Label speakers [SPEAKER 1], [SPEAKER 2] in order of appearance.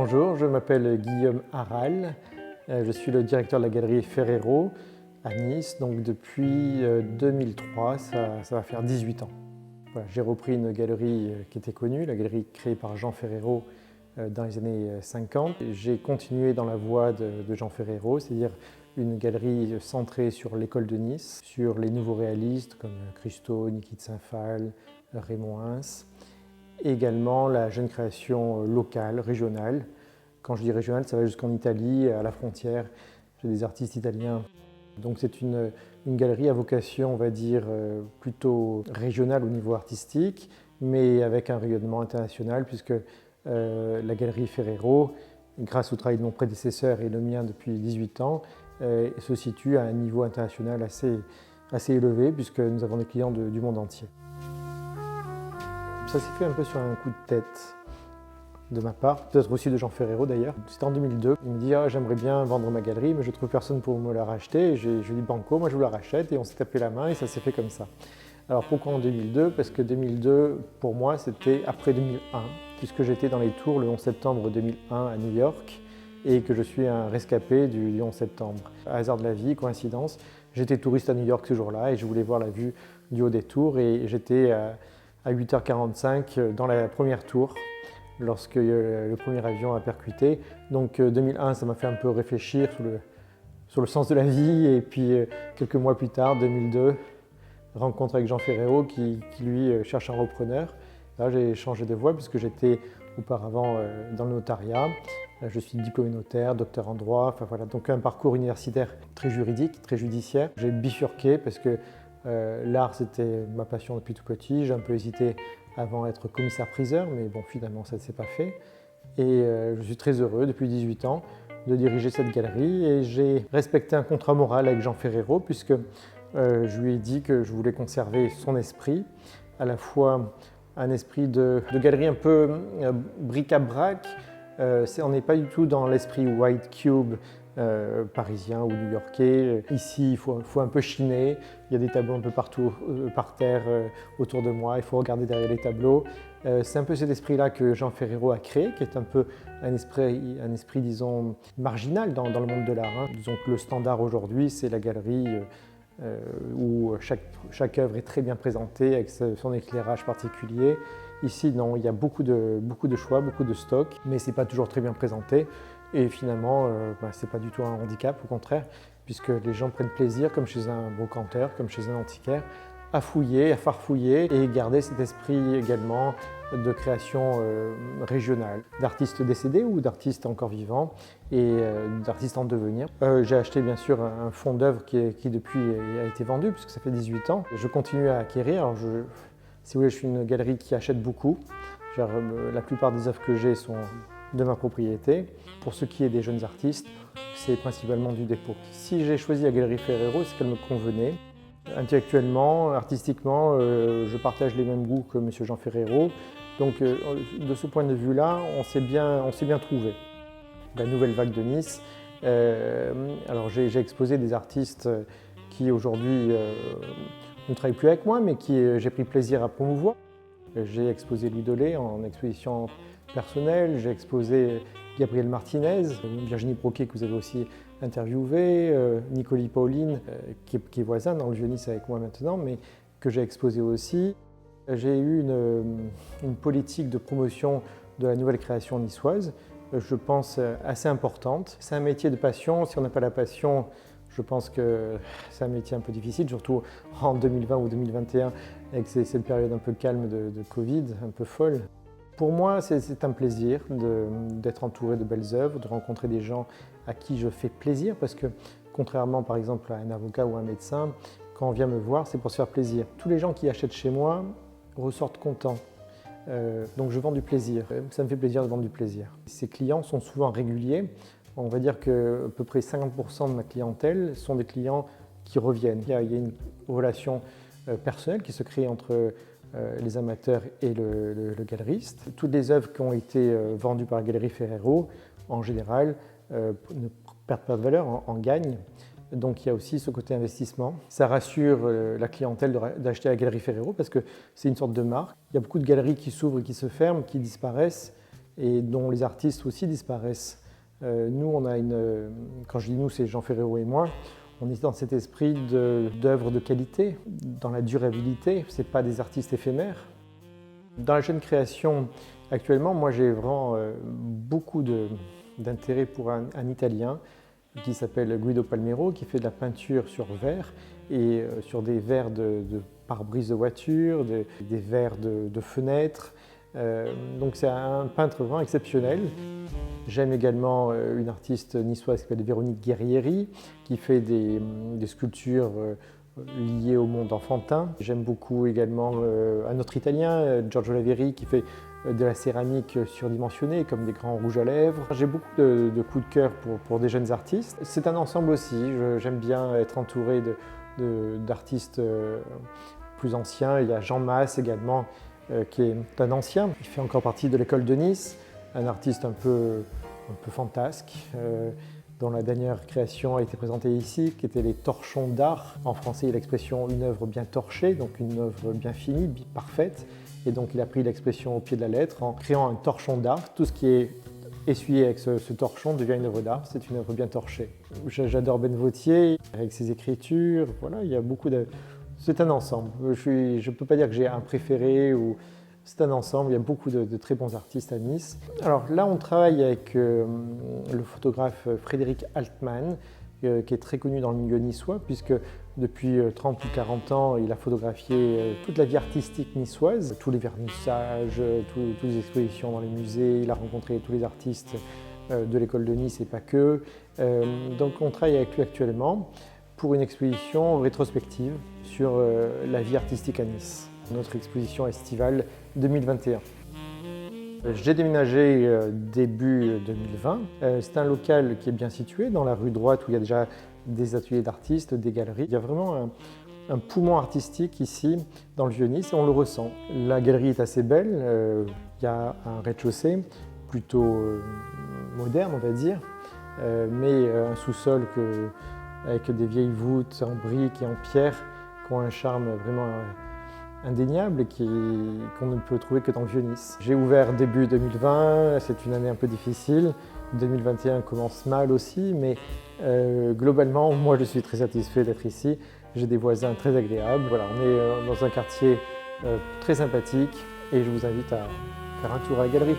[SPEAKER 1] Bonjour, je m'appelle Guillaume Harral, je suis le directeur de la galerie Ferrero à Nice, donc depuis 2003, ça va faire 18 ans. Voilà, j'ai repris une galerie qui était connue, la galerie créée par Jean Ferrero dans les années 50. J'ai continué dans la voie de Jean Ferrero, c'est-à-dire une galerie centrée sur l'école de Nice, sur les nouveaux réalistes comme Christo, Niki de Saint-Phal, Raymond Ins, et également la jeune création locale, régionale. Quand je dis régionale, ça va jusqu'en Italie, à la frontière. J'ai des artistes italiens. Donc c'est une galerie à vocation, on va dire, plutôt régionale au niveau artistique, mais avec un rayonnement international, puisque la galerie Ferrero, grâce au travail de mon prédécesseur et le mien depuis 18 ans, se situe à un niveau international assez élevé, puisque nous avons des clients du monde entier. Ça s'est fait un peu sur un coup de tête de ma part, peut-être aussi de Jean Ferrero d'ailleurs. C'était en 2002. Il me dit j'aimerais bien vendre ma galerie, mais je ne trouve personne pour me la racheter. Et je lui dis banco, moi je vous la rachète, et on s'est tapé la main et ça s'est fait comme ça. Alors pourquoi en 2002? Parce que 2002, pour moi, c'était après 2001, puisque j'étais dans les tours le 11 septembre 2001 à New York et que je suis un rescapé du 11 septembre. Hasard de la vie, coïncidence, j'étais touriste à New York ce jour-là et je voulais voir la vue du haut des tours et j'étais à 8h45 dans la première tour lorsque le premier avion a percuté. Donc 2001, ça m'a fait un peu réfléchir sur le sens de la vie. Et puis quelques mois plus tard, 2002, rencontre avec Jean Ferrero qui lui cherche un repreneur. Là, j'ai changé de voie puisque j'étais auparavant dans le notariat. Je suis diplômé notaire, docteur en droit, enfin voilà, donc un parcours universitaire très juridique, très judiciaire. J'ai bifurqué parce que l'art, c'était ma passion depuis tout petit. J'ai un peu hésité avant d'être commissaire-priseur, mais bon, finalement, ça ne s'est pas fait. Et je suis très heureux, depuis 18 ans, de diriger cette galerie. Et j'ai respecté un contrat moral avec Jean Ferrero, puisque je lui ai dit que je voulais conserver son esprit, à la fois un esprit de galerie un peu bric-à-brac. On n'est pas du tout dans l'esprit white cube, parisien ou new-yorkais. Ici, il faut un peu chiner. Il y a des tableaux un peu partout par terre autour de moi. Il faut regarder derrière les tableaux. C'est un peu cet esprit-là que Jean Ferrero a créé, qui est un peu un esprit disons, marginal dans le monde de l'art. Disons que le standard aujourd'hui, c'est la galerie où chaque œuvre est très bien présentée avec son éclairage particulier. Ici, non, il y a beaucoup de choix, beaucoup de stocks, mais ce n'est pas toujours très bien présenté. Et finalement, ce n'est pas du tout un handicap, au contraire, puisque les gens prennent plaisir, comme chez un brocanteur, comme chez un antiquaire, à fouiller, à farfouiller et garder cet esprit également de création régionale, d'artistes décédés ou d'artistes encore vivants et d'artistes en devenir. J'ai acheté bien sûr un fonds d'œuvres qui depuis a été vendu, puisque ça fait 18 ans. Je continue à acquérir. Alors si vous voulez, je suis une galerie qui achète beaucoup. La plupart des œuvres que j'ai sont de ma propriété. Pour ce qui est des jeunes artistes, c'est principalement du dépôt. Si j'ai choisi la galerie Ferrero, c'est qu'elle me convenait. Intellectuellement, artistiquement, je partage les mêmes goûts que M. Jean Ferrero. Donc de ce point de vue-là, on s'est bien trouvé. La nouvelle vague de Nice. Alors j'ai exposé des artistes qui aujourd'hui ne travaillent plus avec moi, mais qui j'ai pris plaisir à promouvoir. J'ai exposé Louis Dolé en exposition personnelle, j'ai exposé Gabriel Martinez, Virginie Broquet que vous avez aussi interviewé, Nicoli Pauline qui est voisin dans le Vieux-Nice avec moi maintenant, mais que j'ai exposé aussi. J'ai eu une politique de promotion de la nouvelle création niçoise, je pense assez importante. C'est un métier de passion, si on n'a pas la passion, je pense que c'est un métier un peu difficile, surtout en 2020 ou 2021, avec cette période un peu calme de Covid, un peu folle. Pour moi, c'est un plaisir d'être entouré de belles œuvres, de rencontrer des gens à qui je fais plaisir, parce que contrairement par exemple à un avocat ou un médecin, quand on vient me voir, c'est pour se faire plaisir. Tous les gens qui achètent chez moi ressortent contents. Donc je vends du plaisir, ça me fait plaisir de vendre du plaisir. Ces clients sont souvent réguliers. On va dire qu'à peu près 50% de ma clientèle sont des clients qui reviennent. Il y a une relation personnelle qui se crée entre les amateurs et le galeriste. Toutes les œuvres qui ont été vendues par la galerie Ferrero, en général, ne perdent pas de valeur, en gagnent. Donc il y a aussi ce côté investissement. Ça rassure la clientèle d'acheter à la galerie Ferrero parce que c'est une sorte de marque. Il y a beaucoup de galeries qui s'ouvrent et qui se ferment, qui disparaissent. et dont les artistes aussi disparaissent. Nous, on a quand je dis nous, c'est Jean Ferrero et moi, on est dans cet esprit d'œuvres de qualité, dans la durabilité, ce n'est pas des artistes éphémères. Dans la jeune création, actuellement, moi j'ai vraiment beaucoup d'intérêt pour un Italien qui s'appelle Guido Palmero, qui fait de la peinture sur verre et sur des verres de pare-brise de voiture, des verres de fenêtres. Donc c'est un peintre vraiment exceptionnel. J'aime également une artiste niçoise qui s'appelle Véronique Guerrieri, qui fait des sculptures liées au monde enfantin. J'aime beaucoup également un autre Italien, Giorgio Laveri, qui fait de la céramique surdimensionnée, comme des grands rouges à lèvres. J'ai beaucoup de coups de cœur pour des jeunes artistes. C'est un ensemble aussi. J'aime bien être entouré d'artistes plus anciens. Il y a Jean Masse également, qui est un ancien. Il fait encore partie de l'école de Nice, un artiste un peu fantasque, dont la dernière création a été présentée ici, qui était les torchons d'art. En français, il y a l'expression une œuvre bien torchée, donc une œuvre bien finie, parfaite. Et donc il a pris l'expression au pied de la lettre en créant un torchon d'art. Tout ce qui est essuyé avec ce torchon devient une œuvre d'art, c'est une œuvre bien torchée. J'adore Ben Vautier, avec ses écritures, voilà, il y a beaucoup de... C'est un ensemble. Je ne peux pas dire que j'ai un préféré, c'est un ensemble, il y a beaucoup de très bons artistes à Nice. Alors là, on travaille avec le photographe Frédéric Altman, qui est très connu dans le milieu niçois, puisque depuis 30 ou 40 ans, il a photographié toute la vie artistique niçoise, tous les vernissages, toutes les expositions dans les musées, il a rencontré tous les artistes de l'école de Nice et pas que. Donc on travaille avec lui actuellement pour une exposition rétrospective sur la vie artistique à Nice, notre exposition estivale 2021. J'ai déménagé début 2020. C'est un local qui est bien situé dans la rue droite où il y a déjà des ateliers d'artistes, des galeries. Il y a vraiment un poumon artistique ici dans le Vieux-Nice et on le ressent. La galerie est assez belle. Il y a un rez-de-chaussée plutôt moderne, on va dire, mais un sous-sol avec des vieilles voûtes en briques et en pierre qui ont un charme vraiment indéniable et qu'on ne peut trouver que dans le Vieux-Nice. J'ai ouvert début 2020, c'est une année un peu difficile. 2021 commence mal aussi, mais globalement, moi je suis très satisfait d'être ici. J'ai des voisins très agréables. Voilà, on est dans un quartier très sympathique et je vous invite à faire un tour à la galerie.